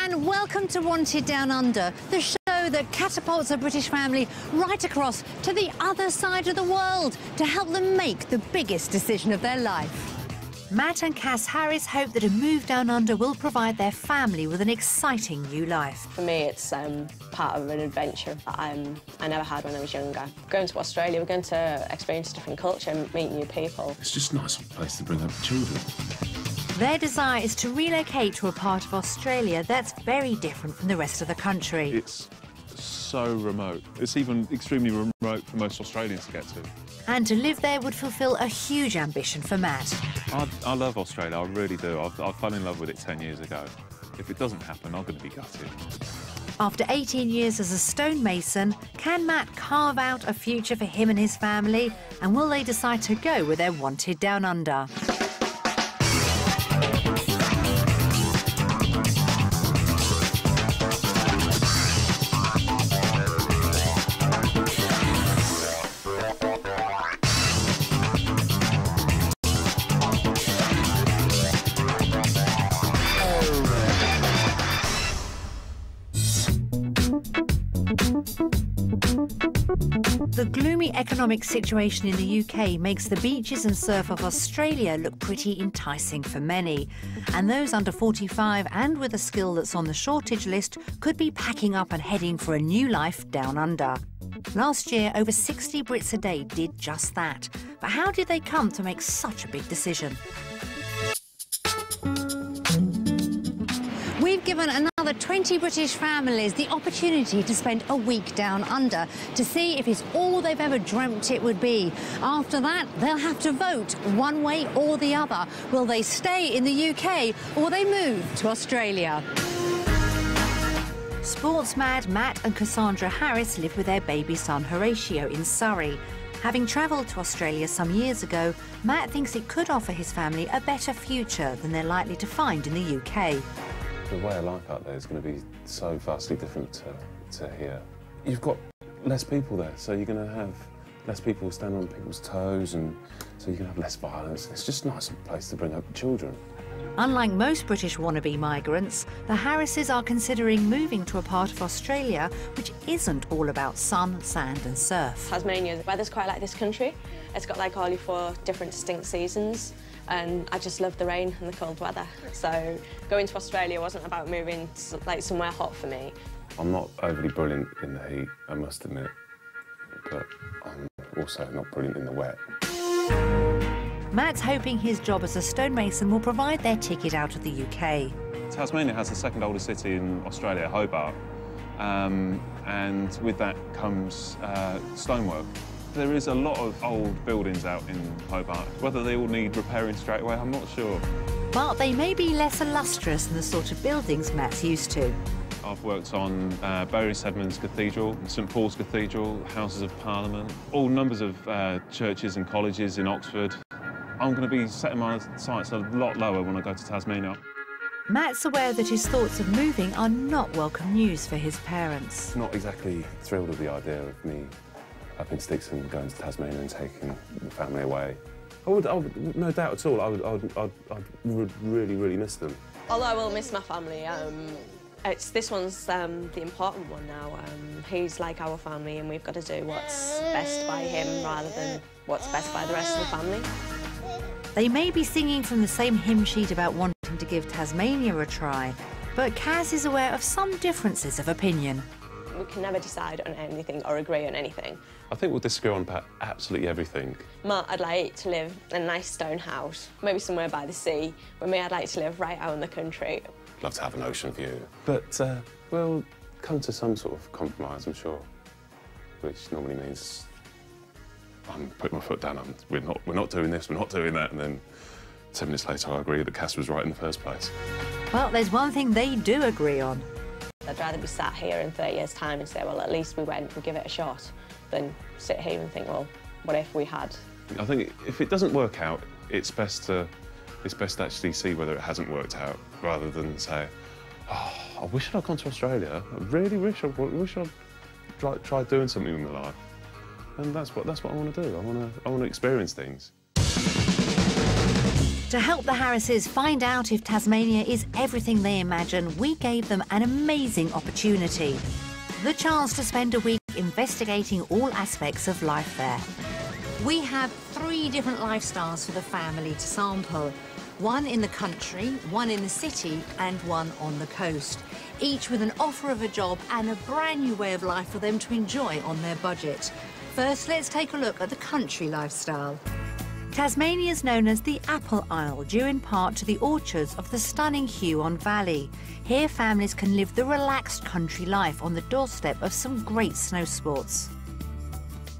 And welcome to Wanted Down Under, the show that catapults a British family right across to the other side of the world to help them make the biggest decision of their life. Matt and Cass Harris hope that a move down under will provide their family with an exciting new life. For me, it's part of an adventure that I never had when I was younger. Going to Australia, we're going to experience a different culture and meet new people. It's just a nice place to bring up children. Their desire is to relocate to a part of Australia that's very different from the rest of the country. It's so remote. It's even extremely remote for most Australians to get to. And to live there would fulfil a huge ambition for Matt. I love Australia, I really do. I fell in love with it 10 years ago. If it doesn't happen, I'm going to be gutted. After 18 years as a stonemason, can Matt carve out a future for him and his family? And will they decide to go where they're wanted down under? The gloomy economic situation in the UK makes the beaches and surf of Australia look pretty enticing for many. And those under 45 and with a skill that's on the shortage list could be packing up and heading for a new life down under. Last year, over 60 Brits a day did just that. But how did they come to make such a big decision? We've given another 20 British families the opportunity to spend a week down under to see if it's all they've ever dreamt it would be. After that, they'll have to vote one way or the other. Will they stay in the UK or will they move to Australia? Sports-mad Matt and Cassandra Harris live with their baby son Horatio in Surrey. Having travelled to Australia some years ago, Matt thinks it could offer his family a better future than they're likely to find in the UK. The way of life out there is going to be so vastly different to here. You've got less people there, so you're going to have less people standing on people's toes, and so you can have less violence. It's just a nice place to bring up children. Unlike most British wannabe migrants, the Harrises are considering moving to a part of Australia which isn't all about sun, sand and surf. Tasmania, the weather's quite like this country. It's got like all your 4 different distinct seasons, and I just love the rain and the cold weather. So going to Australia wasn't about moving like somewhere hot for me. I'm not overly brilliant in the heat, I must admit, but I'm also not brilliant in the wet. Matt's hoping his job as a stonemason will provide their ticket out of the UK. Tasmania has the second oldest city in Australia, Hobart, and with that comes stonework. There is a lot of old buildings out in Hobart. Whether they all need repairing straight away, I'm not sure. But they may be less illustrious than the sort of buildings Matt's used to. I've worked on Bury St Edmunds Cathedral, St Paul's Cathedral, Houses of Parliament, all numbers of churches and colleges in Oxford. I'm going to be setting my sights a lot lower when I go to Tasmania. Matt's aware that his thoughts of moving are not welcome news for his parents. Not exactly thrilled with the idea of me upping sticks and going to Tasmania and taking the family away. I would no doubt at all, I would really, really miss them. Although I will miss my family, this one's the important one now. He's like our family and we've got to do what's best by him rather than what's best by the rest of the family. They may be singing from the same hymn sheet about wanting to give Tasmania a try, but Kaz is aware of some differences of opinion. We can never decide on anything or agree on anything. I think we'll disagree on about absolutely everything. Matt, I'd like to live in a nice stone house, maybe somewhere by the sea. But me, I'd like to live right out in the country. Love to have an ocean view. But we'll come to some sort of compromise, I'm sure, which normally means I'm putting my foot down. We're not doing this, we're not doing that, and then 10 minutes later I agree that Cass was right in the first place. Well, there's one thing they do agree on. I'd rather be sat here in 30 years' time and say, well, at least we went, we'll give it a shot, than sit here and think, well, what if we had? I think if it doesn't work out, it's best to actually see whether it hasn't worked out, rather than say, oh, I wish I'd gone to Australia. I really wish I'd tried doing something in my life. And that's what I want to do. I want to experience things. To help the Harrises find out if Tasmania is everything they imagine, we gave them an amazing opportunity. The chance to spend a week investigating all aspects of life there. We have 3 different lifestyles for the family to sample. One in the country, one in the city, and one on the coast. Each with an offer of a job and a brand new way of life for them to enjoy on their budget. First, let's take a look at the country lifestyle. Tasmania is known as the Apple Isle, due in part to the orchards of the stunning Huon Valley. Here, families can live the relaxed country life on the doorstep of some great snow sports.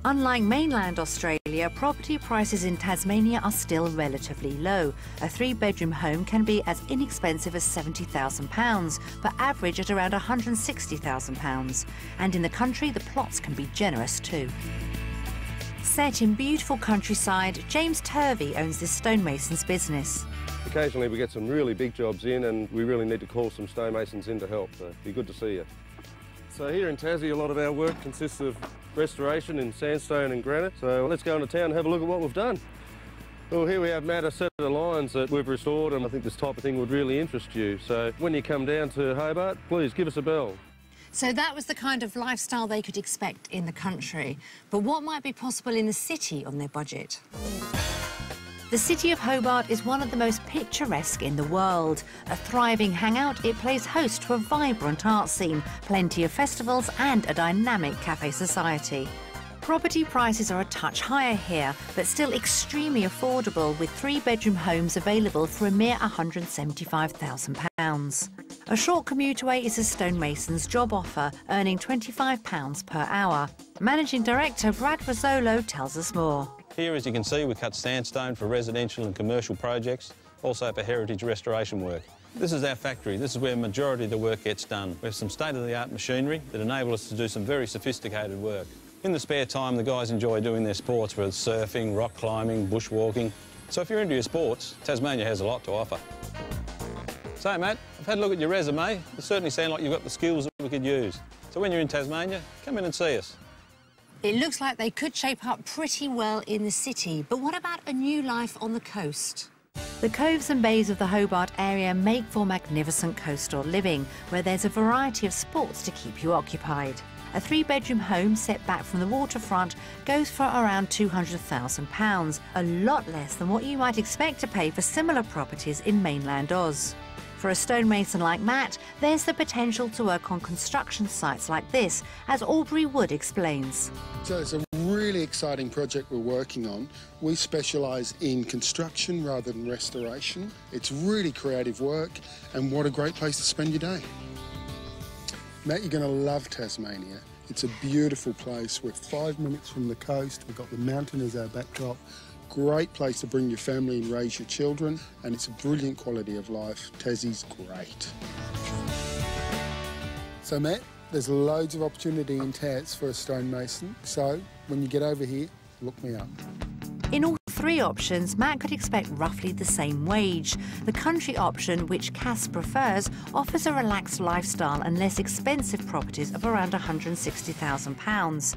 Unlike mainland Australia, property prices in Tasmania are still relatively low. A 3-bedroom home can be as inexpensive as £70,000, but average at around £160,000. And in the country, the plots can be generous too. Set in beautiful countryside, James Turvey owns this stonemasons business. Occasionally we get some really big jobs in and we really need to call some stonemasons in to help, so it'd be good to see you. So here in Tassie, a lot of our work consists of restoration in sandstone and granite. So let's go into town and have a look at what we've done. Well, here we have, Matt, a set of lines that we've restored, and I think this type of thing would really interest you. So when you come down to Hobart, please give us a bell. So that was the kind of lifestyle they could expect in the country. But what might be possible in the city on their budget? The city of Hobart is one of the most picturesque in the world. A thriving hangout, it plays host to a vibrant art scene, plenty of festivals and a dynamic cafe society. Property prices are a touch higher here, but still extremely affordable, with 3-bedroom homes available for a mere £175,000. A short commute away is a stonemason's job offer, earning £25 per hour. Managing Director Brad Rizzolo tells us more. Here, as you can see, we cut sandstone for residential and commercial projects, also for heritage restoration work. This is our factory. This is where the majority of the work gets done. We have some state-of-the-art machinery that enable us to do some very sophisticated work. In the spare time, the guys enjoy doing their sports, whether it's surfing, rock climbing, bushwalking. So if you're into your sports, Tasmania has a lot to offer. So, Matt, I've had a look at your resume. You certainly sound like you've got the skills that we could use. So when you're in Tasmania, come in and see us. It looks like they could shape up pretty well in the city, but what about a new life on the coast? The coves and bays of the Hobart area make for magnificent coastal living, where there's a variety of sports to keep you occupied. A 3-bedroom home set back from the waterfront goes for around £200,000, a lot less than what you might expect to pay for similar properties in mainland Oz. For a stonemason like Matt, there's the potential to work on construction sites like this, as Aubrey Wood explains. So it's a really exciting project we're working on. We specialise in construction rather than restoration. It's really creative work, and what a great place to spend your day. Matt, you're going to love Tasmania. It's a beautiful place. We're 5 minutes from the coast. We've got the mountain as our backdrop. Great place to bring your family and raise your children, and it's a brilliant quality of life. Tassie's great. So, Matt, there's loads of opportunity in Tas for a stonemason, so when you get over here, look me up. In all 3 options, Matt could expect roughly the same wage. The country option, which Cass prefers, offers a relaxed lifestyle and less expensive properties of around £160,000.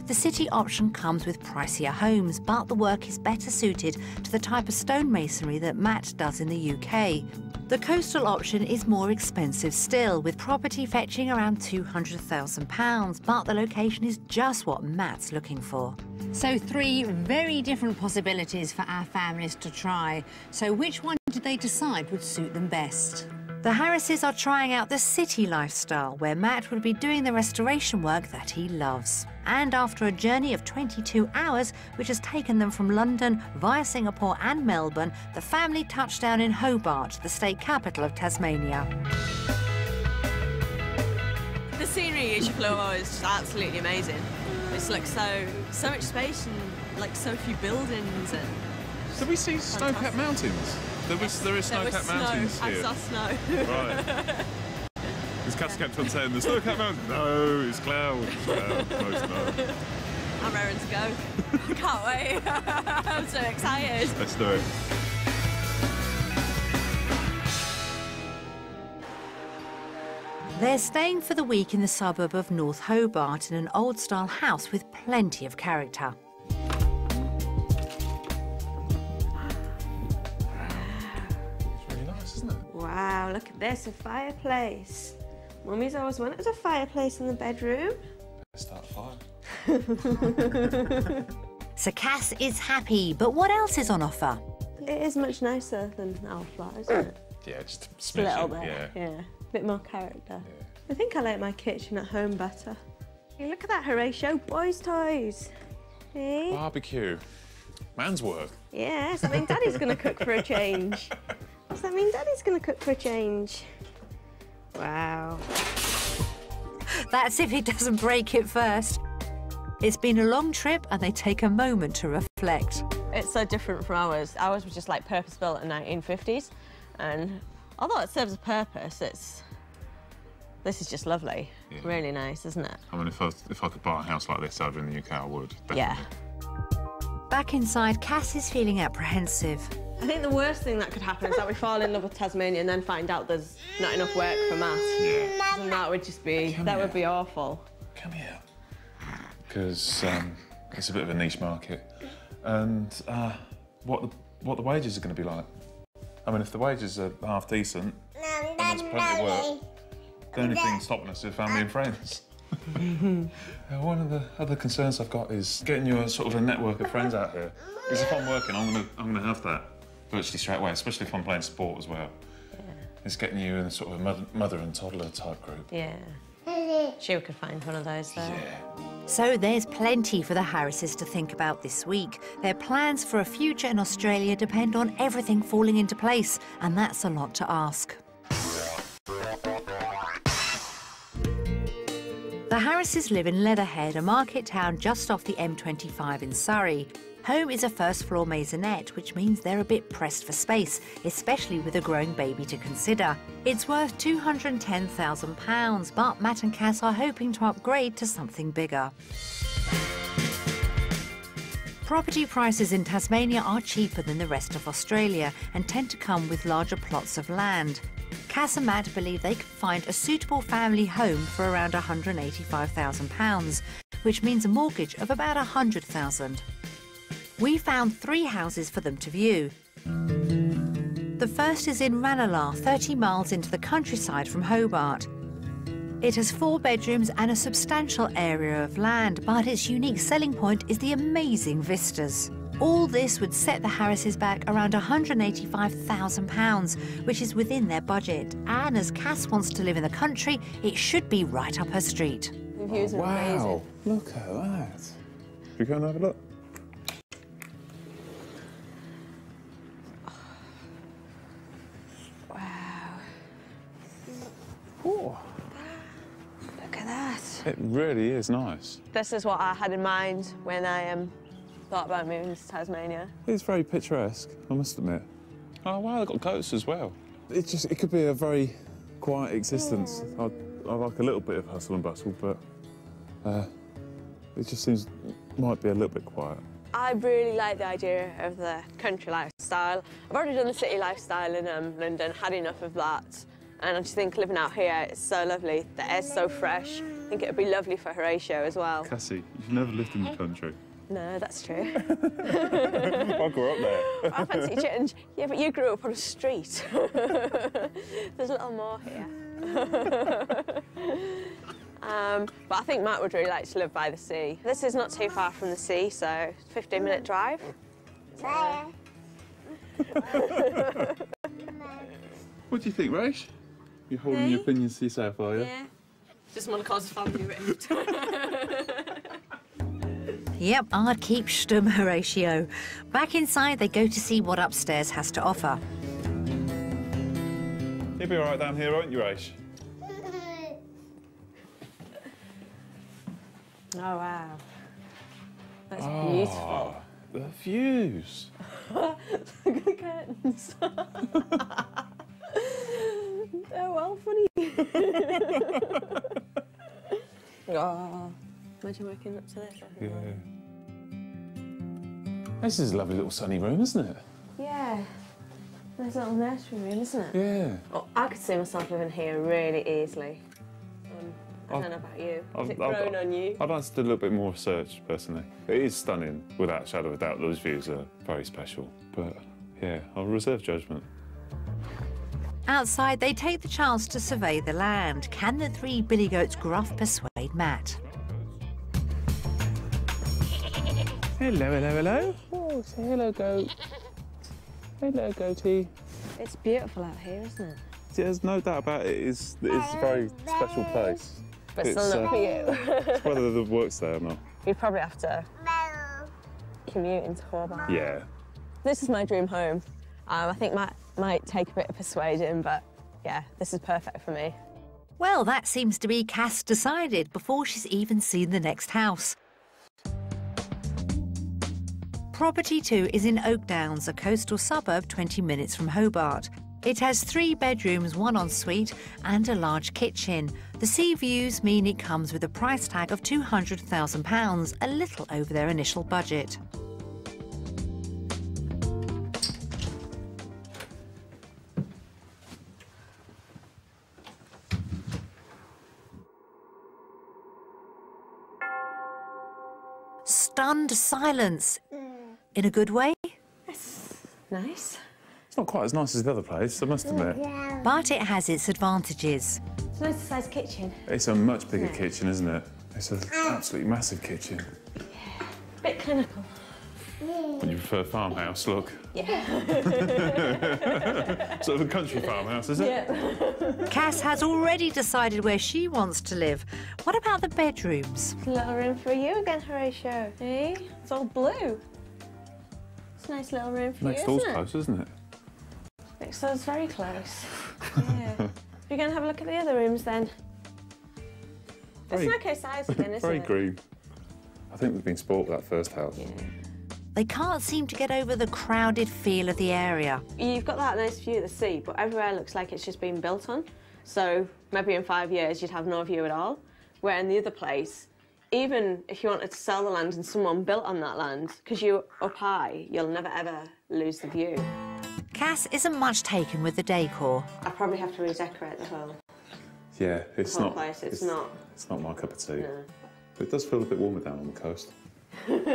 The city option comes with pricier homes, but the work is better suited to the type of stonemasonry that Matt does in the UK. The coastal option is more expensive still, with property fetching around £200,000, but the location is just what Matt's looking for. So 3 very different possibilities for our families to try. So which one did they decide would suit them best? The Harrises are trying out the city lifestyle, where Matt would be doing the restoration work that he loves. And after a journey of 22 hours, which has taken them from London via Singapore and Melbourne, the family touched down in Hobart, the state capital of Tasmania. The scenery as you flew over is just absolutely amazing. It's like so much space and like so few buildings and. Did we see snow-capped mountains? There is snow-capped mountains here. I saw snow. Right. This Cass kept on saying, the snow-capped mountains. No, it's clouds. No snow. I'm raring to go. I can't wait. I'm so excited. Let's do it. They're staying for the week in the suburb of North Hobart in an old-style house with plenty of character. this, a fireplace. Mummy's always wanted a fireplace in the bedroom. Start a fire. So Cass is happy, but what else is on offer? It is much nicer than our flat, isn't it? Yeah, just A little smidgen, bit, yeah. a bit more character. Yeah. I think I like my kitchen at home better. Hey, look at that, Horatio, boys' toys. Hey? Barbecue. Man's work. Yeah, does that mean Daddy's gonna cook for a change? Does that mean Daddy's gonna cook for a change? Wow. That's if he doesn't break it first. It's been a long trip and they take a moment to reflect. It's so different from ours. Ours was just like purpose-built in the 1950s, and although it serves a purpose, this is just lovely. Yeah. Really nice, isn't it? I mean, if I could buy a house like this over in the UK, I would. Definitely. Yeah. Back inside, Cass is feeling apprehensive. I think the worst thing that could happen is that we fall in love with Tasmania and then find out there's not enough work for Matt. Yeah. And that would just be, would be awful. Come here. Because it's a bit of a niche market. And what the wages are going to be like. I mean, if the wages are half decent and there's plenty of work, the only thing stopping us is family and friends. One of the other concerns I've got is getting you a sort of a network of friends out here. Because if I'm working, I'm gonna have that virtually straight away, especially if I'm playing sport as well. Yeah. It's getting you in a sort of mother and toddler type group. Yeah. She could find one of those there. Yeah. So there's plenty for the Harrises to think about this week. Their plans for a future in Australia depend on everything falling into place, and that's a lot to ask. The Harrises live in Leatherhead, a market town just off the M25 in Surrey. Home is a first-floor maisonette, which means they're a bit pressed for space, especially with a growing baby to consider. It's worth £210,000, but Matt and Cass are hoping to upgrade to something bigger. Property prices in Tasmania are cheaper than the rest of Australia and tend to come with larger plots of land. Cass and Matt believe they can find a suitable family home for around £185,000, which means a mortgage of about £100,000. We found 3 houses for them to view. The first is in Ranelagh, 30 miles into the countryside from Hobart. It has 4 bedrooms and a substantial area of land, but its unique selling point is the amazing vistas. All this would set the Harrises back around £185,000, which is within their budget. And as Cass wants to live in the country, it should be right up her street. The views are Wow, amazing. look at that. Should we go and have a look? Wow. Oh, Look at that. it really is nice. This is what I had in mind when I thought about moving to Tasmania. It's very picturesque, I must admit. Oh wow, they've got goats as well. It could be a very quiet existence. I like a little bit of hustle and bustle, but it just seems might be a little bit quiet. I really like the idea of the country lifestyle. I've already done the city lifestyle in London, had enough of that. And I just think living out here is so lovely. The air's so fresh. I think it would be lovely for Horatio as well. Cassie, you've never lived in the country. No, that's true. I grew up there. I fancy a change. Yeah, but you grew up on a street. There's a little more here. But I think Matt would really like to live by the sea. This is not too far from the sea, so 15-minute drive. What do you think, Raish? You're holding your opinions to yourself, are you? Yeah. Just want to cause a family rift. Yep, I'd keep stum, Horatio. Back inside, they go to see what upstairs has to offer. You'll be all right down here, won't you, Raish? Oh, wow. That's beautiful. The views. Look at the curtains. They're well funny. Oh, imagine waking up to this. Yeah. This is a lovely little sunny room, isn't it? Yeah. There's a little nursery room, isn't it? Yeah. Oh, I could see myself living here really easily. I don't know about you. Has it grown on you? I'd like to do a little bit more research, personally. It is stunning, without a shadow of a doubt. Those views are very special. But, yeah, I'll reserve judgment. Outside, they take the chance to survey the land. Can the three billy goats gruff persuade Matt? Hello, hello, hello. Oh, say hello, goat. Hello, goatee. It's beautiful out here, isn't it? There's no doubt about it. It's a very special place. But still not for you. It's whether the work's there or not. You'd probably have to commute into Hobart. Yeah. This is my dream home. I think Matt might take a bit of persuading, but yeah, this is perfect for me. Well, that seems to be Cass decided before she's even seen the next house. Property 2 is in Oak Downs, a coastal suburb 20 minutes from Hobart. It has 3 bedrooms, 1 ensuite and a large kitchen. The sea views mean it comes with a price tag of £200,000, a little over their initial budget. Stunned silence. In a good way? Nice. It's not quite as nice as the other place, I must admit. But it has its advantages. It's a nice sized kitchen. It's a much bigger kitchen, isn't it? It's an absolutely massive kitchen. Yeah. Bit clinical. Would you prefer farmhouse look? Yeah. Sort of a country farmhouse, is it? Yeah. Cass has already decided where she wants to live. What about the bedrooms? A little room for you again, Horatio. Eh? It's all blue. It's a nice little room for Next you, door's isn't it? close, isn't it? Next door's very close. Yeah. You're going to have a look at the other rooms then? It's an okay size again, isn't Very it? green. I think we've been spoilt with that first house. Yeah. They can't seem to get over the crowded feel of the area. You've got that nice view of the sea, but everywhere looks like it's just been built on. So maybe in 5 years you'd have no view at all. Where in the other place, even if you wanted to sell the land and someone built on that land, because you're up high, you'll never ever lose the view. Cass isn't much taken with the decor. I probably have to redecorate the whole Yeah, it's whole not. place. It's not. It's not my cup of tea. No. But it does feel a bit warmer down on the coast. It's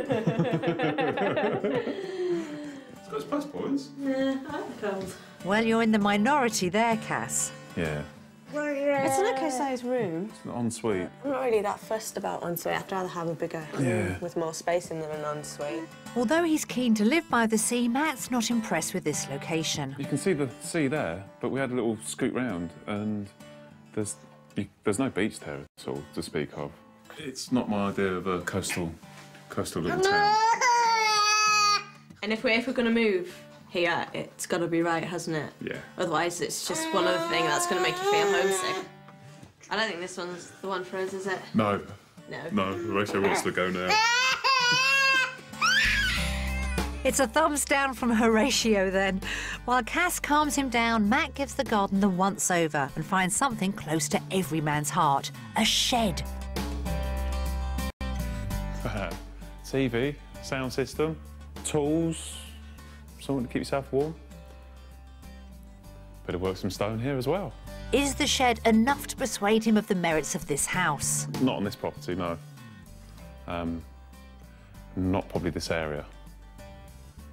got its plus points. Yeah, I like the cold. Well, you're in the minority there, Cass. Yeah. It's an okay sized room. It's an ensuite. I'm not really that fussed about ensuite. I'd rather have a bigger room with more space in than an ensuite. Although he's keen to live by the sea, Matt's not impressed with this location. You can see the sea there, but we had a little scoot round and there's no beach there at all to speak of. It's not my idea of a coastal little town. And if we're going to move here, it's got to be right, hasn't it? Yeah. Otherwise, it's just one other thing that's going to make you feel homesick. I don't think this one's the one for us, is it? No. No. No, Horatio wants to go now. It's a thumbs down from Horatio then. While Cass calms him down, Matt gives the garden the once-over and finds something close to every man's heart, a shed. TV, sound system, tools, something to keep yourself warm. Bit of work some stone here as well. Is the shed enough to persuade him of the merits of this house? Not on this property, no. Not probably this area.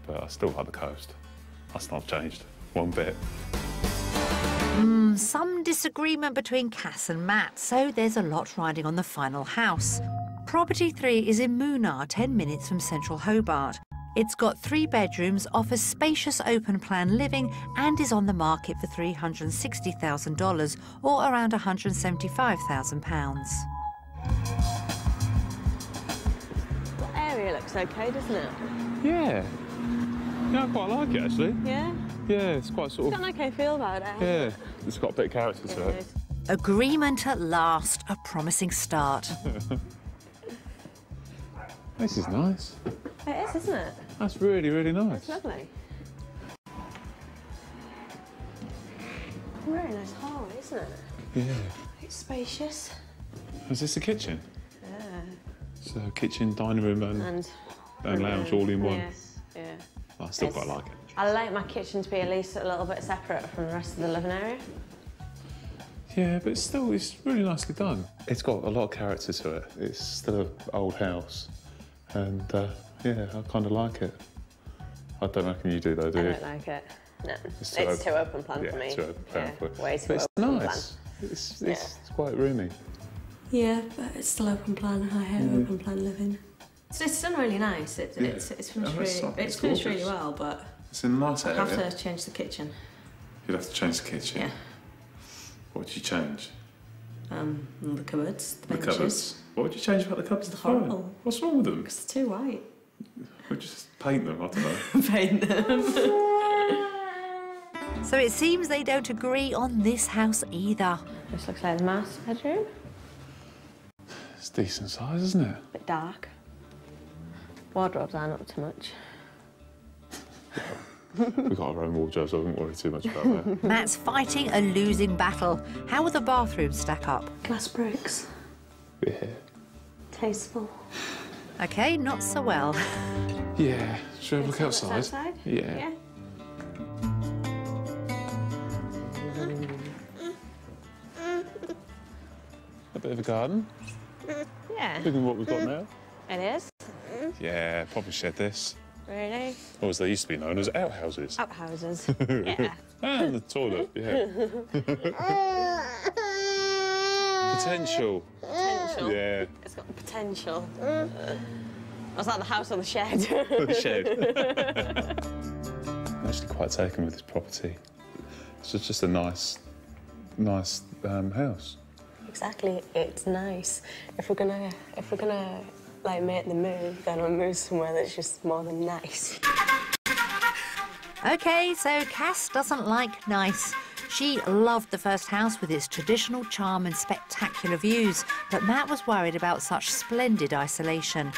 But I still like the coast. That's not changed one bit. Some disagreement between Cass and Matt, so there's a lot riding on the final house. Property 3 is in Moonar, 10 minutes from central Hobart. It's got 3 bedrooms, offers spacious open-plan living and is on the market for $360,000 or around £175,000. The area looks okay, doesn't it? Yeah. Yeah, I quite like it, actually. Yeah? Yeah, it's quite sort It's got an okay feel about it. Yeah, it's got a bit of character to it. Agreement at last, a promising start. This is nice. It is, isn't it? That's really, really nice. It's lovely. Very nice hallway, isn't it? Yeah. It's spacious. Is this a kitchen? Yeah. So kitchen, dining room and lounge all in one. Yeah. I still quite like it. I like my kitchen to be at least a little bit separate from the rest of the living area. Yeah, but it's really nicely done. It's got a lot of character to it. It's still an old house. And, yeah, I kind of like it. I don't reckon you do, though, do you? I don't like it. No, It's too open plan for me. Too open plan for it. Way too But it's open nice. It's quite roomy. Yeah, but it's still open plan. I hate open plan living. It's done really nice. It's finished really well, but It's in a nice area. I'd have to change the kitchen. You'd have to change the kitchen. Yeah. What would you change? The cupboards, the The benches. cupboards. What would you change about the cupboards? They're horrible. What's wrong with them? Because they're too white. We'd just paint them, I don't know. Paint them. So it seems they don't agree on this house either. This looks like the master bedroom. It's decent size, isn't it? A bit dark. Wardrobes are not too much. We've got our own wardrobe, so I wouldn't worry too much about that. Matt's fighting a losing battle. How will the bathrooms stack up? Glass bricks. Yeah. Tasteful. OK, not so well. Yeah. Should we look outside? Outside? Yeah. A bit of a garden. Yeah. Bigger than what we've got now. It is. Yeah, probably shed this. Really? Or as they used to be known as outhouses. Outhouses. Yeah. And the toilet, yeah. Potential. Potential. Yeah. It's got potential. Was that the house or the shed? The shed. I'm actually quite taken with this property. It's just a nice house. Exactly. It's nice. If we're gonna like make the move, then we'll move somewhere that's just more than nice. OK, so Cass doesn't like nice. She loved the first house with its traditional charm and spectacular views, but Matt was worried about such splendid isolation.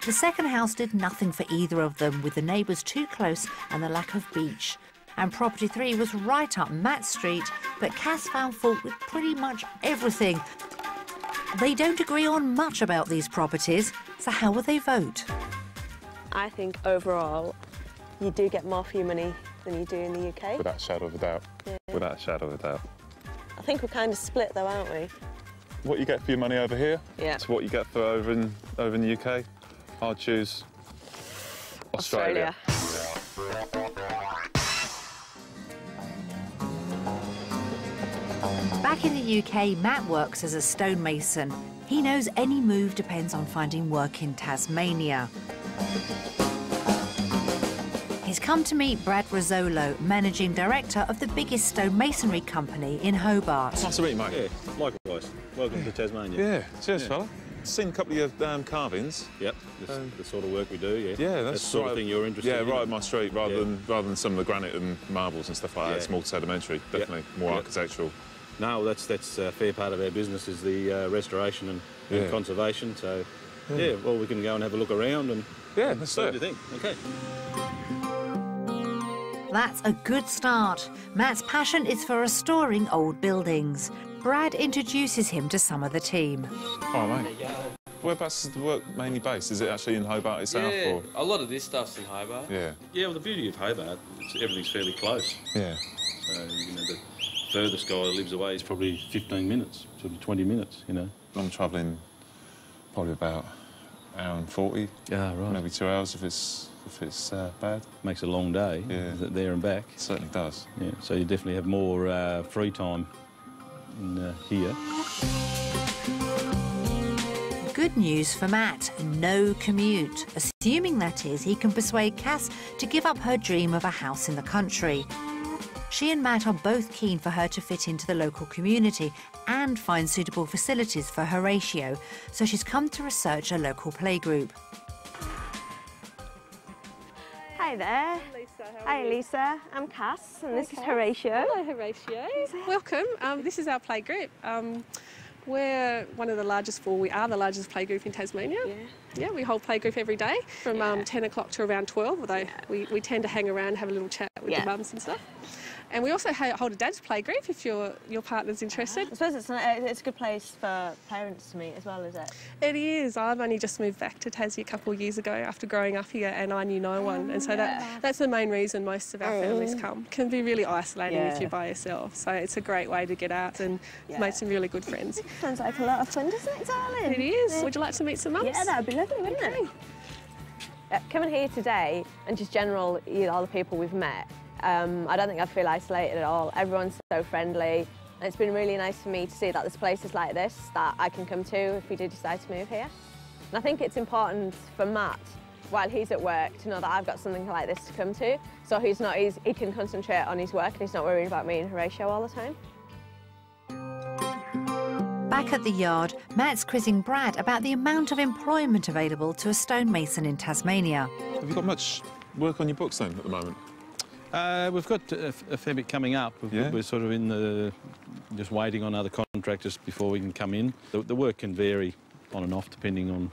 The second house did nothing for either of them, with the neighbours too close and the lack of beach. And property 3 was right up Matt's street, but Cass found fault with pretty much everything. They don't agree on much about these properties, so how will they vote? I think overall, you do get more for your money than you do in the UK. Without a shadow of a doubt. Yeah. Without a shadow of a doubt. I think we're kind of split though, aren't we? What you get for your money over here Yeah. to what you get for over in the UK, I'd choose Australia. Back in the UK, Matt works as a stonemason. He knows any move depends on finding work in Tasmania. He's come to meet Brad Rizzolo, managing director of the biggest stonemasonry company in Hobart. Nice to meet you, mate. Yeah, likewise. Welcome to Tasmania. Yeah, cheers, fella. Seen a couple of carvings. Yep, the sort of work we do, yeah. Yeah, that's the sort of thing you're interested in. Yeah, right up my street, rather than some of the granite and marbles and stuff like that. It's more sedimentary, definitely more architectural. No, that's a fair part of our business is the restoration and conservation. So, yeah, well, we can go and have a look around and let's see do what it. you think. Okay. That's a good start. Matt's passion is for restoring old buildings. Brad introduces him to some of the team. Oh, mate. Whereabouts is the work mainly based? Is it actually in Hobart itself? Yeah, or? a lot of this stuff's in Hobart. Yeah. Yeah, well, the beauty of Hobart, everything's fairly close. Yeah. So, the furthest guy that lives away is probably 15 minutes, sort of 20 minutes, I'm travelling probably about an hour and 40. Yeah, right. Maybe 2 hours if it's bad. Makes a long day, there and back. It certainly does. Yeah, so you definitely have more free time in here. Good news for Matt, no commute. Assuming that is, he can persuade Cass to give up her dream of a house in the country. She and Matt are both keen for her to fit into the local community and find suitable facilities for Horatio, so she's come to research a local playgroup. Hi there. Lisa, Hi Lisa, I'm Cass and this is Horatio. Hello Horatio. Welcome. This is our playgroup. We're one of the largest, we are the largest playgroup in Tasmania. Yeah, we hold playgroup every day from 10 o'clock to around 12, although we tend to hang around and have a little chat with the mums and stuff. And we also hold a dad's playgroup if your partner's interested. I suppose it's a good place for parents to meet as well, is it? It is. I've only just moved back to Tassie a couple of years ago after growing up here, and I knew no one. And so that's the main reason most of our families come. It can be really isolating if you're by yourself. So it's a great way to get out and make some really good friends. Sounds like a lot of fun, doesn't it, darling? It is. Would you like to meet some mums? Yeah, that'd be lovely, wouldn't it? Coming here today and just all the people we've met, I don't think I feel isolated at all. Everyone's so friendly, and it's been really nice for me to see that there's places like this that I can come to if we do decide to move here. And I think it's important for Matt, while he's at work, to know that I've got something like this to come to, so he can concentrate on his work and he's not worrying about me and Horatio all the time. Back at the yard, Matt's quizzing Brad about the amount of employment available to a stonemason in Tasmania. Have you got much work on your books then at the moment? We've got a fair bit coming up. We're sort of just waiting on other contractors before we can come in. The work can vary on and off depending on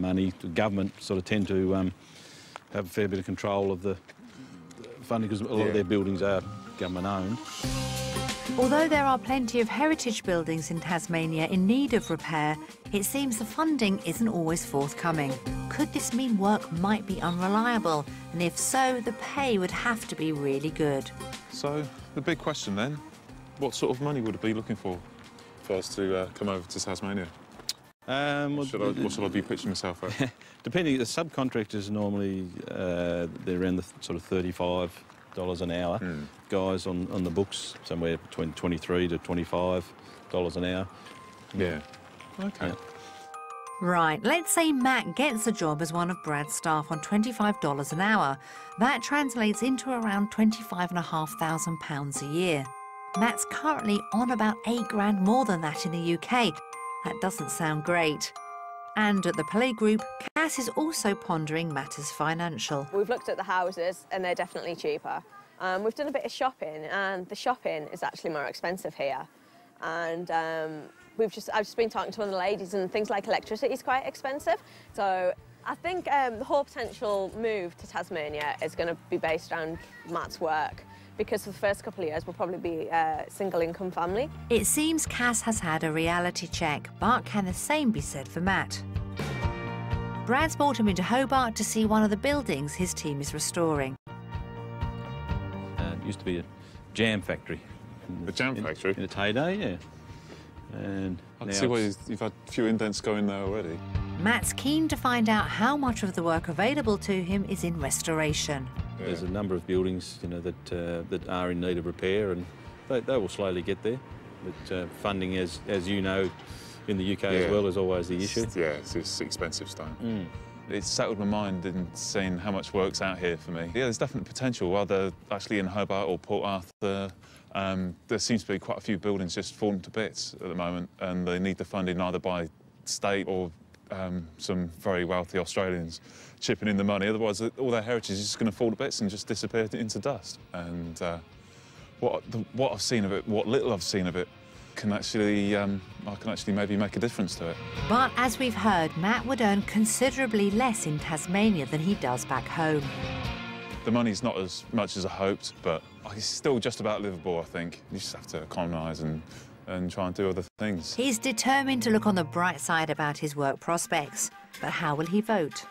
money. The government sort of tend to have a fair bit of control of the funding because a lot of their buildings are government owned. Although there are plenty of heritage buildings in Tasmania in need of repair, it seems the funding isn't always forthcoming. Could this mean work might be unreliable? And if so, the pay would have to be really good. So, the big question then, what sort of money would it be looking for us to come over to Tasmania? What should I be pitching myself at? Depending, the subcontractors normally, they're around the sort of $35 an hour. Guys on the books, somewhere between $23 to $25 an hour. Yeah. OK. Yeah. Right, let's say Matt gets a job as one of Brad's staff on $25 an hour. That translates into around £25,500 a year. Matt's currently on about $8 grand more than that in the UK. That doesn't sound great. And at the playgroup, Cass is also pondering matters financial. We've looked at the houses and they're definitely cheaper. We've done a bit of shopping and the shopping is actually more expensive here. And I've just been talking to one of the ladies and things like electricity is quite expensive. So I think the whole potential move to Tasmania is going to be based around Matt's work, because for the first couple of years we'll probably be a single income family. It seems Cass has had a reality check, but can the same be said for Matt? Brad's brought him into Hobart to see one of the buildings his team is restoring. It used to be a jam factory. A jam factory? In its heyday, yeah. And I can see why you've had a few indents going there already. Matt's keen to find out how much of the work available to him is in restoration. Yeah. There's a number of buildings, that are in need of repair, and they will slowly get there. But funding, as you know, in the UK as well, is always the issue. Yeah, it's expensive stuff. It's settled my mind in seeing how much work's out here for me. Yeah, there's definitely potential, whether actually in Hobart or Port Arthur. There seems to be quite a few buildings just falling to bits at the moment, and they need the funding either by state or some very wealthy Australians chipping in the money. Otherwise, all their heritage is just going to fall to bits and just disappear into dust. And what I've seen of it, what little I've seen of it, can actually, I can actually maybe make a difference to it. But as we've heard, Matt would earn considerably less in Tasmania than he does back home. The money's not as much as I hoped, but it's still just about livable, I think. You just have to economise and try and do other things. He's determined to look on the bright side about his work prospects. But how will he vote?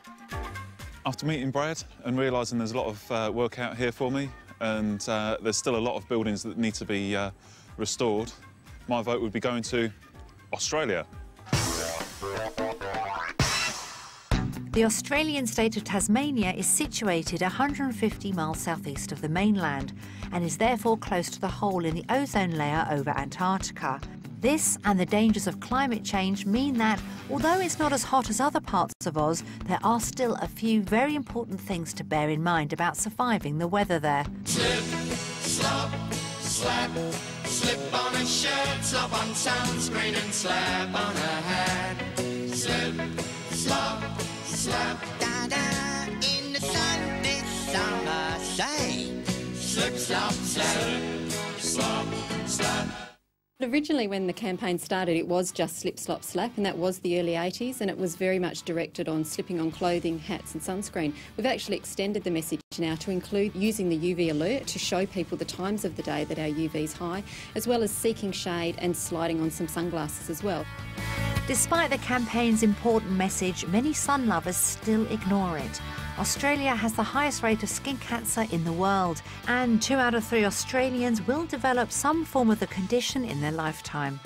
After meeting Brad and realising there's a lot of work out here for me, and there's still a lot of buildings that need to be restored, my vote would be going to Australia. The Australian state of Tasmania is situated 150 miles southeast of the mainland and is therefore close to the hole in the ozone layer over Antarctica. This and the dangers of climate change mean that, although it's not as hot as other parts of Oz, there are still a few very important things to bear in mind about surviving the weather there. Slip, slop, slap, slip on a shirt, slop on sunscreen and slap on a hat. Slip, slop, slap, da-da, in the sun this summer, say. Slip, slop, slap, slop, slap. Originally, when the campaign started, it was just slip, slop, slap, and that was the early 80s, and it was very much directed on slipping on clothing, hats and sunscreen. We've actually extended the message now to include using the UV alert to show people the times of the day that our UV is high, as well as seeking shade and sliding on some sunglasses as well. Despite the campaign's important message, many sun lovers still ignore it. Australia has the highest rate of skin cancer in the world, and 2 out of 3 Australians will develop some form of the condition in their lifetime.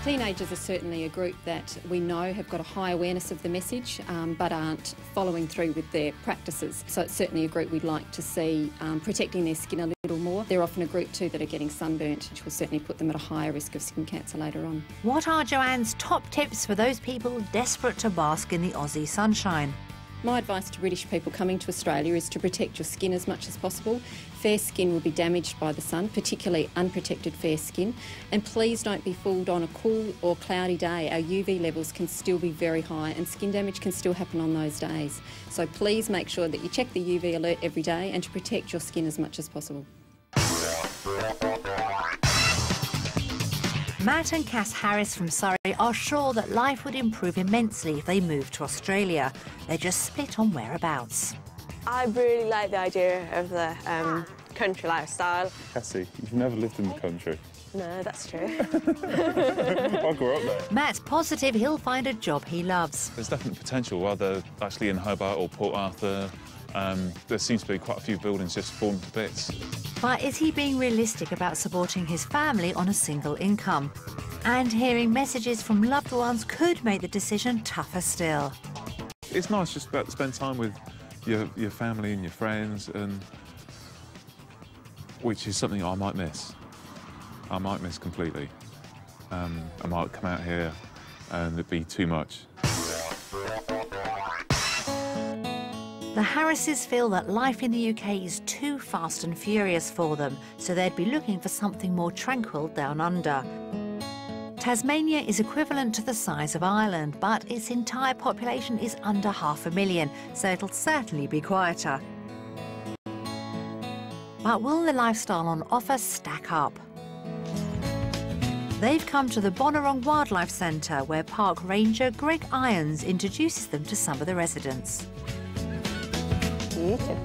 Teenagers are certainly a group that we know have got a high awareness of the message but aren't following through with their practices. So it's certainly a group we'd like to see protecting their skin a little more. They're often a group too that are getting sunburnt, which will certainly put them at a higher risk of skin cancer later on. What are Joanne's top tips for those people desperate to bask in the Aussie sunshine? My advice to British people coming to Australia is to protect your skin as much as possible. Fair skin will be damaged by the sun, particularly unprotected fair skin. And please don't be fooled on a cool or cloudy day. Our UV levels can still be very high and skin damage can still happen on those days. So please make sure that you check the UV alert every day and to protect your skin as much as possible. Matt and Cass Harris from Surrey are sure that life would improve immensely if they moved to Australia. They're just split on whereabouts. I really like the idea of the country lifestyle. Cassie, you've never lived in the country. No, that's true. I grew up there. Matt's positive he'll find a job he loves. There's definite potential, whether actually in Hobart or Port Arthur. There seems to be quite a few buildings just falling to bits. But is he being realistic about supporting his family on a single income? And hearing messages from loved ones could make the decision tougher still. It's nice just about to spend time with your family and your friends, and which is something I might miss. I might miss completely. I might come out here and it'd be too much. The Harrises feel that life in the UK is too fast and furious for them, so they'd be looking for something more tranquil down under. Tasmania is equivalent to the size of Ireland, but its entire population is under 500,000, so it'll certainly be quieter. But will the lifestyle on offer stack up? They've come to the Bonnarong Wildlife Centre, where Park Ranger Greg Irons introduces them to some of the residents. Beautiful.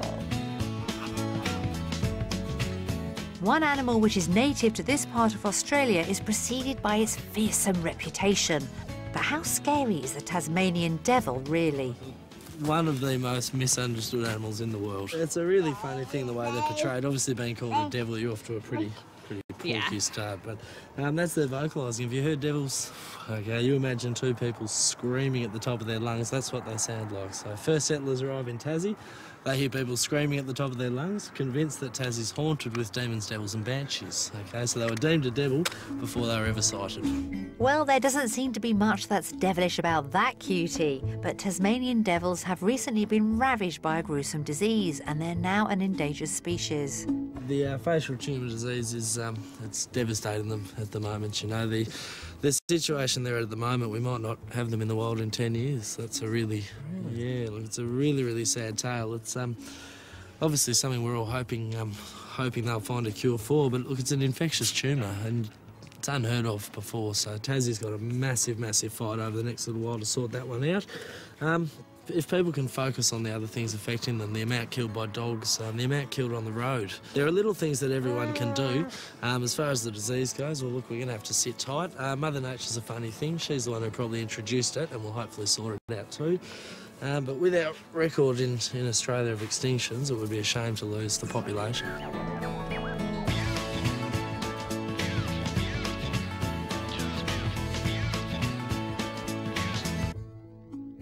One animal which is native to this part of Australia is preceded by its fearsome reputation. But how scary is the Tasmanian devil, really? One of the most misunderstood animals in the world. It's a really funny thing the way they're portrayed. Obviously being called a devil, you're off to a pretty porky start, but that's their vocalising. Have you heard devils? Okay, you imagine two people screaming at the top of their lungs. That's what they sound like. So first settlers arrive in Tassie. They hear people screaming at the top of their lungs, convinced that Tassie's haunted with demons, devils and banshees. Okay, so they were deemed a devil before they were ever sighted. Well, there doesn't seem to be much that's devilish about that cutie, but Tasmanian devils have recently been ravaged by a gruesome disease, and they're now an endangered species. The facial tumour disease is it's devastating them at the moment. You know, the situation they're at the moment, we might not have them in the wild in 10 years. That's a really, look, it's a really sad tale. It's obviously something we're all hoping they'll find a cure for, but look, it's an infectious tumour and it's unheard of before. So Tassie's got a massive fight over the next little while to sort that one out. If people can focus on the other things affecting them, the amount killed by dogs, the amount killed on the road. There are little things that everyone can do. As far as the disease goes, well, look, we're going to have to sit tight. Mother Nature's a funny thing. She's the one who probably introduced it, and we'll hopefully sort it out too. But with our record in Australia of extinctions, it would be a shame to lose the population.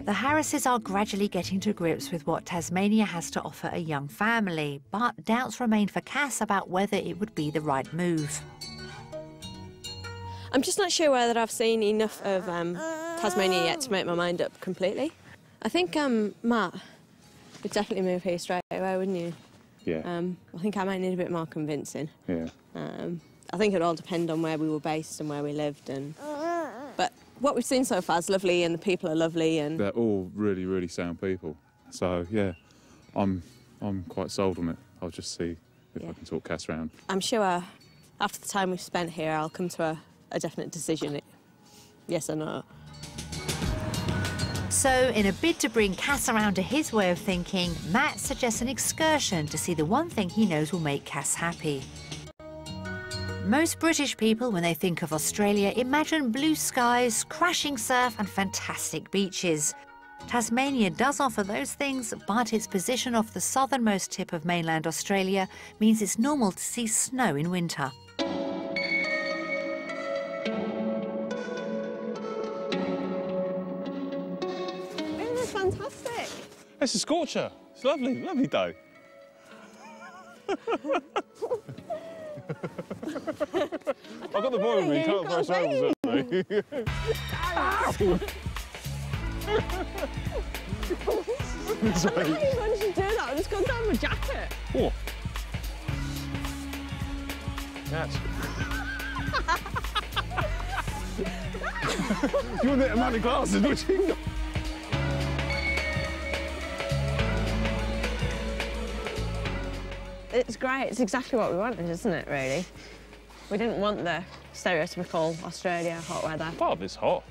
The Harrises are gradually getting to grips with what Tasmania has to offer a young family, but doubts remain for Cass about whether it would be the right move. I'm just not sure whether I've seen enough of Tasmania yet to make my mind up completely. I think Matt would definitely move here straight away, wouldn't you? Yeah. I think I might need a bit more convincing. Yeah. I think it would all depend on where we were based and where we lived, but what we've seen so far is lovely and the people are lovely and... They're all really sound people. So, yeah, I'm quite sold on it. I'll just see if I can talk Cass around. I'm sure after the time we've spent here, I'll come to a definite decision, yes or no. So, in a bid to bring Cass around to his way of thinking, Matt suggests an excursion to see the one thing he knows will make Cass happy. Most British people, when they think of Australia, imagine blue skies, crashing surf and fantastic beaches. Tasmania does offer those things, but its position off the southernmost tip of mainland Australia means it's normal to see snow in winter. It's a scorcher. It's lovely, lovely day. I've got the boy with me, can't throw shovels at me. Sorry. I didn't manage to do that. I've just gone down my jacket. Oh. Yes. You want the amount of glasses, which you got? It's great. It's exactly what we wanted, isn't it, really? We didn't want the stereotypical Australia hot weather. Part of it's hot.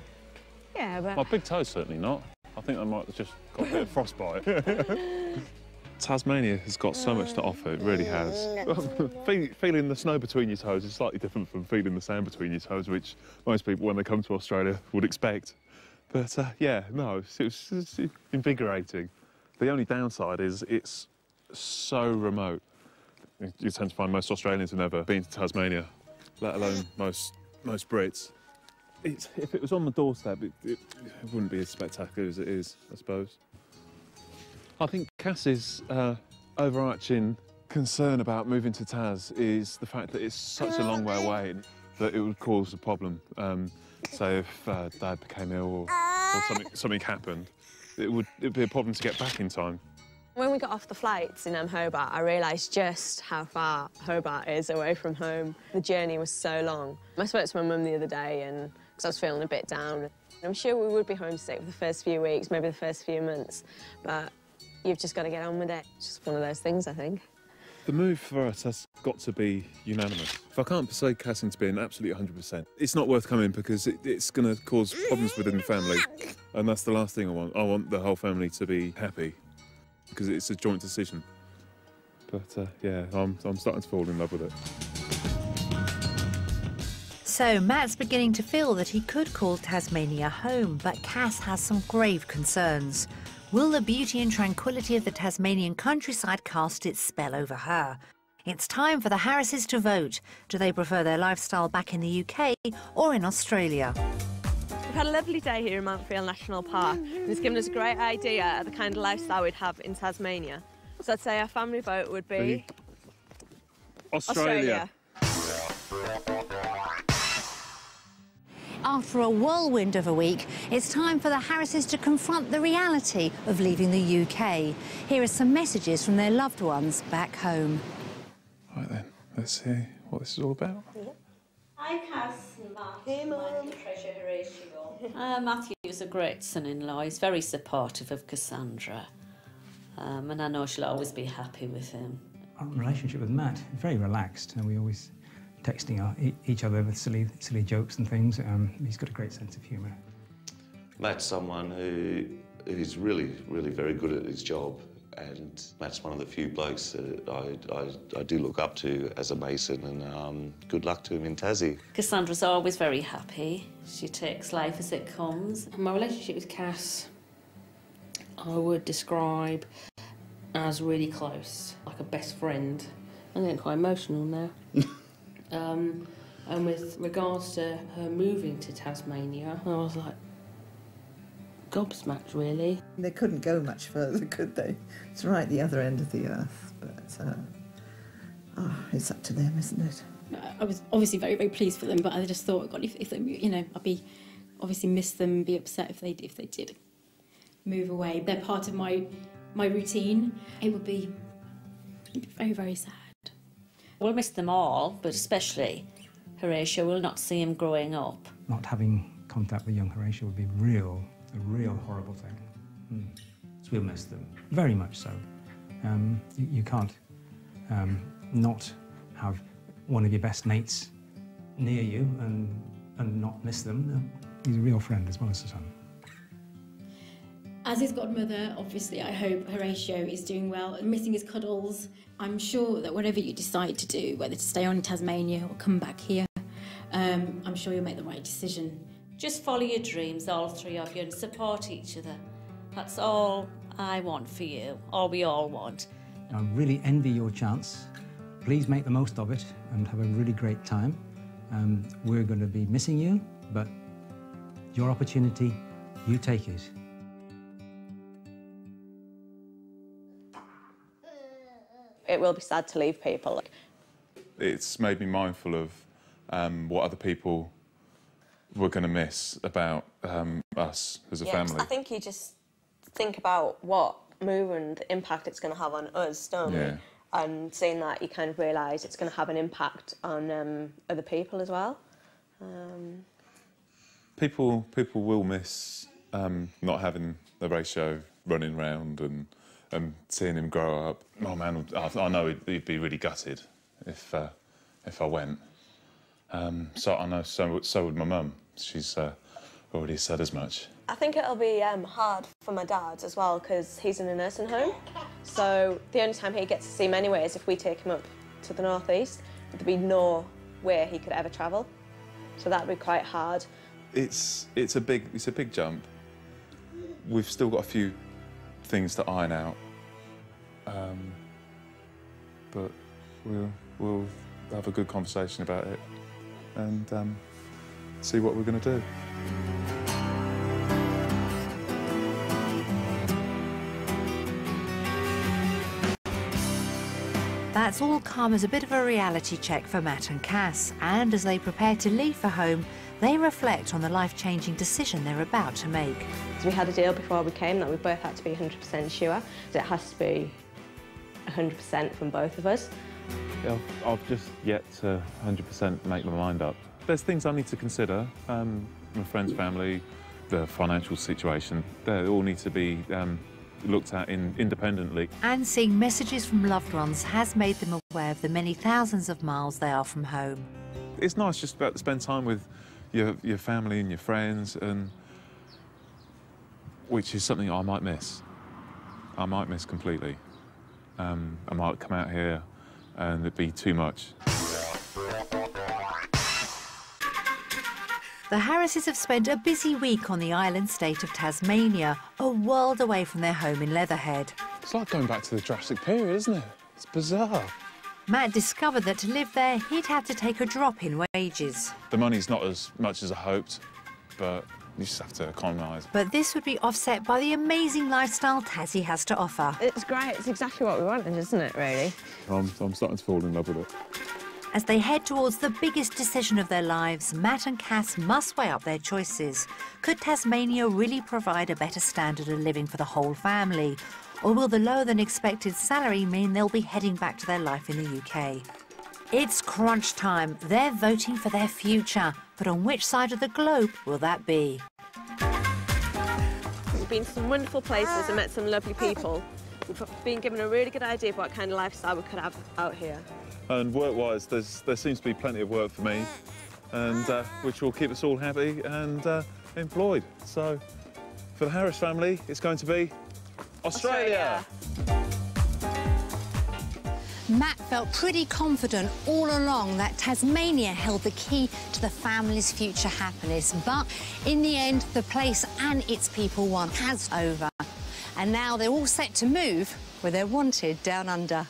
Yeah, but... My big toe's certainly not. I think I might have just got a bit of frostbite. Tasmania has got so much to offer, it really has. Feeling the snow between your toes is slightly different from feeling the sand between your toes, which most people, when they come to Australia, would expect. But, yeah, no, it's invigorating. The only downside is it's so remote. You tend to find most Australians have never been to Tasmania, let alone most Brits. If it was on the doorstep, it wouldn't be as spectacular as it is, I suppose. I think Cass's overarching concern about moving to Tas is the fact that it's such a long way away that it would cause a problem. Say if Dad became ill or something happened, it'd be a problem to get back in time. When we got off the flights in Hobart, I realised just how far Hobart is away from home. The journey was so long. I spoke to my mum the other day and because I was feeling a bit down. I'm sure we would be homesick for the first few weeks, maybe the first few months, but you've just got to get on with it. It's just one of those things, I think. The move for us has got to be unanimous. If I can't persuade Cass into being absolutely 100%, it's not worth coming because it's going to cause problems within the family, and that's the last thing I want. I want the whole family to be happy because it's a joint decision. But yeah, I'm starting to fall in love with it. So Matt's beginning to feel that he could call Tasmania home, but Cass has some grave concerns. Will the beauty and tranquility of the Tasmanian countryside cast its spell over her? It's time for the Harrises to vote. Do they prefer their lifestyle back in the UK or in Australia? We've had a lovely day here in Mountfield National Park, and it's given us a great idea of the kind of lifestyle we'd have in Tasmania. So I'd say our family vote would be... Australia. After a whirlwind of a week, it's time for the Harrises to confront the reality of leaving the UK. Here are some messages from their loved ones back home. Right then, let's see what this is all about. Hi, Cass and Matt. Hey, Mum. Treasure Horatio. Matthew's a great son-in-law. He's very supportive of Cassandra. And I know she'll always be happy with him. Our relationship with Matt is very relaxed, and we always texting each other with silly jokes and things. He's got a great sense of humour. Matt's someone who is really, really very good at his job, and Matt's one of the few blokes that I do look up to as a mason, and good luck to him in Tassie. Cassandra's always very happy. She takes life as it comes. My relationship with Cass, I would describe as really close, like a best friend. I'm getting quite emotional now. And with regards to her moving to Tasmania, I was like gobsmacked, really. They couldn't go much further, could they? It's right at the other end of the earth, but it's up to them, isn't it? I was obviously very, very pleased for them, but I just thought, God, if they, you know, I'd be obviously miss them, be upset if they did move away. They're part of my routine. It would be very, very sad. We'll miss them all, but especially Horatio. We'll not see him growing up. Not having contact with young Horatio would be a real horrible thing. So we'll miss them, very much so. You can't not have one of your best mates near you and not miss them. He's a real friend as well as a son. As his godmother, obviously, I hope Horatio is doing well and missing his cuddles. I'm sure that whatever you decide to do, whether to stay on in Tasmania or come back here, I'm sure you'll make the right decision. Just follow your dreams, all three of you, and support each other. That's all I want for you, all we all want. I really envy your chance. Please make the most of it and have a really great time. We're going to be missing you, but your opportunity, you take it. it will be sad to leave people. It's made me mindful of what other people were going to miss about us as a family. I think you just think about what move and the impact it's going to have on us, don't we? And seeing that, you kind of realise it's going to have an impact on other people as well. People will miss not having the ratio running round and seeing him grow up. Oh man, I know he'd be really gutted if I went. So I know so would my mum. She's already said as much. I think it'll be hard for my dad as well, because he's in a nursing home. So the only time he gets to see him anyway is if we take him up to the northeast. There'd be no way he could ever travel. So that'd be quite hard. It's a big jump. We've still got a few things to iron out, but we'll have a good conversation about it and see what we're going to do. That's all come as a bit of a reality check for Matt and Cass, and as they prepare to leave for home, they reflect on the life-changing decision they're about to make. So we had a deal before we came that we both had to be 100% sure. So it has to be 100% from both of us. I've just yet to 100% make my mind up. There's things I need to consider. My friend's family, the financial situation, they all need to be looked at independently. And seeing messages from loved ones has made them aware of the many thousands of miles they are from home. It's nice just about to spend time with your family and your friends, and which is something I might miss. I might miss completely. I might come out here and it'd be too much. The Harrises have spent a busy week on the island state of Tasmania, a world away from their home in Leatherhead. It's like going back to the Jurassic period, isn't it? It's bizarre. Matt discovered that to live there, he'd had to take a drop in wages. The money's not as much as I hoped, but you just have to economise. But this would be offset by the amazing lifestyle Tassie has to offer. It's great. It's exactly what we wanted, isn't it, really? I'm starting to fall in love with it. As they head towards the biggest decision of their lives, Matt and Cass must weigh up their choices. Could Tasmania really provide a better standard of living for the whole family? Or will the lower-than-expected salary mean they'll be heading back to their life in the UK? It's crunch time. They're voting for their future. But on which side of the globe will that be? We've been to some wonderful places and met some lovely people. We've been given a really good idea of what kind of lifestyle we could have out here. And work-wise, there seems to be plenty of work for me, and which will keep us all happy and employed. So, for the Harris family, it's going to be Australia. Matt felt pretty confident all along that Tasmania held the key to the family's future happiness. But in the end, the place and its people won has over. And now they're all set to move where they're wanted down under.